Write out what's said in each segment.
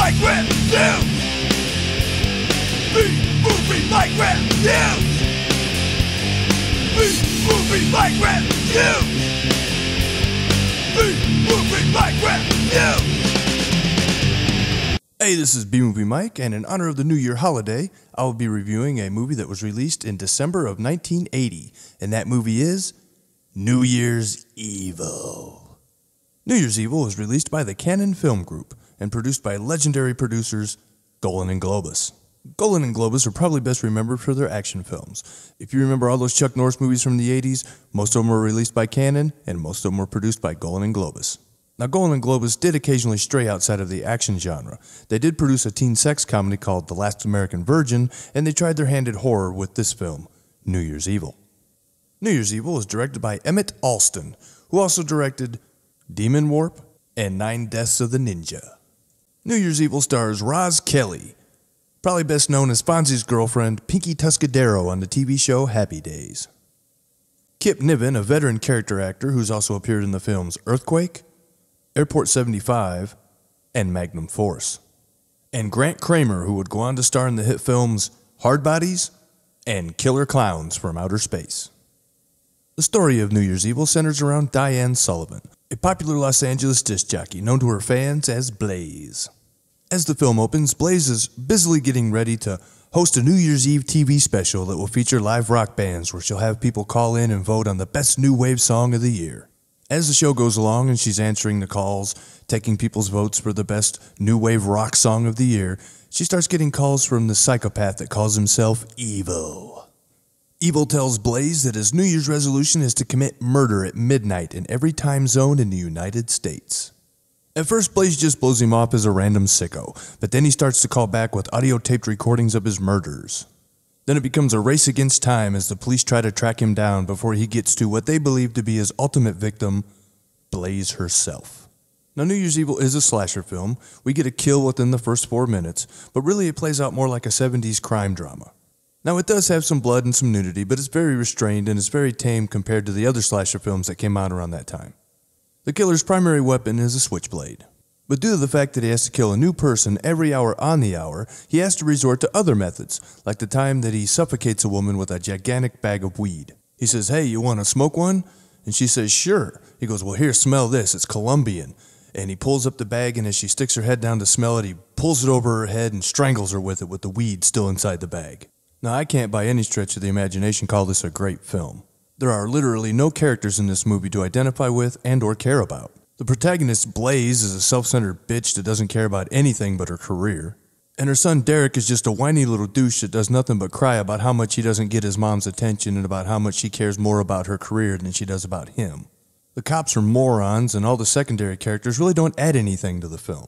Mike Reviews. B-Movie Mike Reviews. B-Movie Mike Reviews. B-Movie Mike Reviews. Hey, this is B-Movie Mike, and in honor of the New Year holiday, I will be reviewing a movie that was released in December of 1980, and that movie is New Year's Evil. New Year's Evil was released by the Cannon Film Group and produced by legendary producers Golan and Globus. Golan and Globus are probably best remembered for their action films. If you remember all those Chuck Norris movies from the 80s, most of them were released by Cannon, and most of them were produced by Golan and Globus. Now, Golan and Globus did occasionally stray outside of the action genre. They did produce a teen sex comedy called The Last American Virgin, and they tried their hand at horror with this film, New Year's Evil. New Year's Evil was directed by Emmet Alston, who also directed Demon Warp and 9 Deaths of the Ninja. New Year's Evil stars Roz Kelly, probably best known as Fonzie's girlfriend, Pinky Tuscadero, on the TV show Happy Days. Kip Niven, a veteran character actor who's also appeared in the films Earthquake, Airport 75, and Magnum Force. And Grant Kramer, who would go on to star in the hit films Hard Bodies and Killer Clowns from Outer Space. The story of New Year's Evil centers around Diane Sullivan, a popular Los Angeles disc jockey known to her fans as Blaze. As the film opens, Blaze is busily getting ready to host a New Year's Eve TV special that will feature live rock bands where she'll have people call in and vote on the best new wave song of the year. As the show goes along and she's answering the calls, taking people's votes for the best new wave rock song of the year, she starts getting calls from the psychopath that calls himself Evil. Evil tells Blaze that his New Year's resolution is to commit murder at midnight in every time zone in the United States. At first, Blaze just blows him off as a random sicko, but then he starts to call back with audio-taped recordings of his murders. Then it becomes a race against time as the police try to track him down before he gets to what they believe to be his ultimate victim, Blaze herself. Now, New Year's Evil is a slasher film. We get a kill within the first 4 minutes, but really it plays out more like a 70s crime drama. Now, it does have some blood and some nudity, but it's very restrained and it's very tame compared to the other slasher films that came out around that time. The killer's primary weapon is a switchblade. But due to the fact that he has to kill a new person every hour on the hour, he has to resort to other methods, like the time that he suffocates a woman with a gigantic bag of weed. He says, "Hey, you want to smoke one?" And she says, "Sure." He goes, "Well, here, smell this. It's Colombian." And he pulls up the bag, and as she sticks her head down to smell it, he pulls it over her head and strangles her with it with the weed still inside the bag. Now, I can't by any stretch of the imagination call this a great film. There are literally no characters in this movie to identify with and or care about. The protagonist, Blaze, is a self-centered bitch that doesn't care about anything but her career. And her son, Derek, is just a whiny little douche that does nothing but cry about how much he doesn't get his mom's attention and about how much she cares more about her career than she does about him. The cops are morons, and all the secondary characters really don't add anything to the film.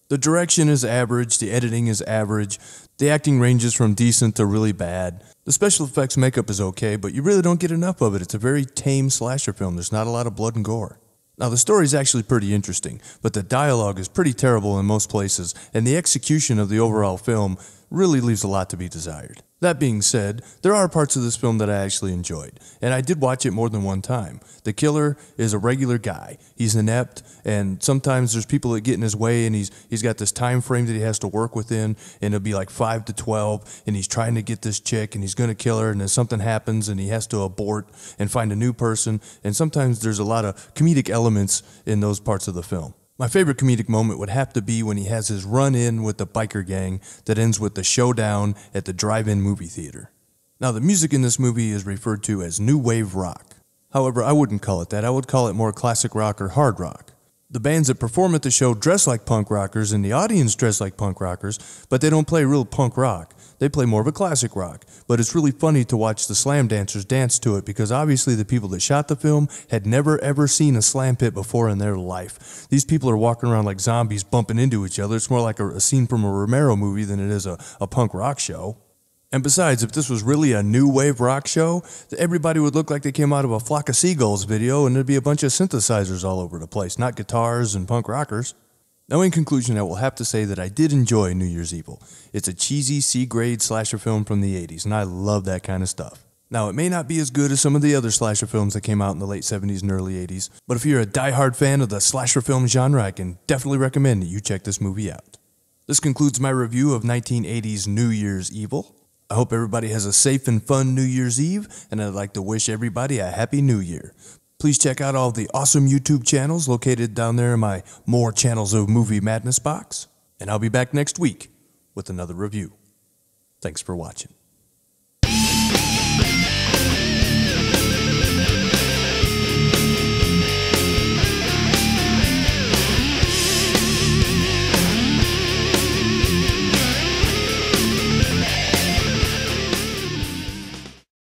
The direction is average, the editing is average, the acting ranges from decent to really bad. The special effects makeup is okay, but you really don't get enough of it. It's a very tame slasher film. There's not a lot of blood and gore. Now, the story is actually pretty interesting, but the dialogue is pretty terrible in most places, and the execution of the overall film really leaves a lot to be desired. That being said, there are parts of this film that I actually enjoyed, and I did watch it more than one time. The killer is a regular guy. He's inept, and sometimes there's people that get in his way, and he's got this time frame that he has to work within, and it'll be like 5 to 12, and he's trying to get this chick, and he's going to kill her, and then something happens, and he has to abort and find a new person, and sometimes there's a lot of comedic elements in those parts of the film. My favorite comedic moment would have to be when he has his run-in with the biker gang that ends with the showdown at the drive-in movie theater. Now, the music in this movie is referred to as new wave rock. However, I wouldn't call it that. I would call it more classic rock or hard rock. The bands that perform at the show dress like punk rockers and the audience dress like punk rockers, but they don't play real punk rock. They play more of a classic rock. But it's really funny to watch the slam dancers dance to it because obviously the people that shot the film had never ever seen a slam pit before in their life. These people are walking around like zombies bumping into each other. It's more like a scene from a Romero movie than it is a punk rock show. And besides, if this was really a new wave rock show, everybody would look like they came out of a Flock of Seagulls video and there'd be a bunch of synthesizers all over the place, not guitars and punk rockers. Now, in conclusion, I will have to say that I did enjoy New Year's Evil. It's a cheesy C-grade slasher film from the 80s, and I love that kind of stuff. Now, it may not be as good as some of the other slasher films that came out in the late 70s and early 80s, but if you're a die-hard fan of the slasher film genre, I can definitely recommend that you check this movie out. This concludes my review of 1980's New Year's Evil. I hope everybody has a safe and fun New Year's Eve, and I'd like to wish everybody a Happy New Year. Please check out all the awesome YouTube channels located down there in my More Channels of Movie Madness box, and I'll be back next week with another review. Thanks for watching.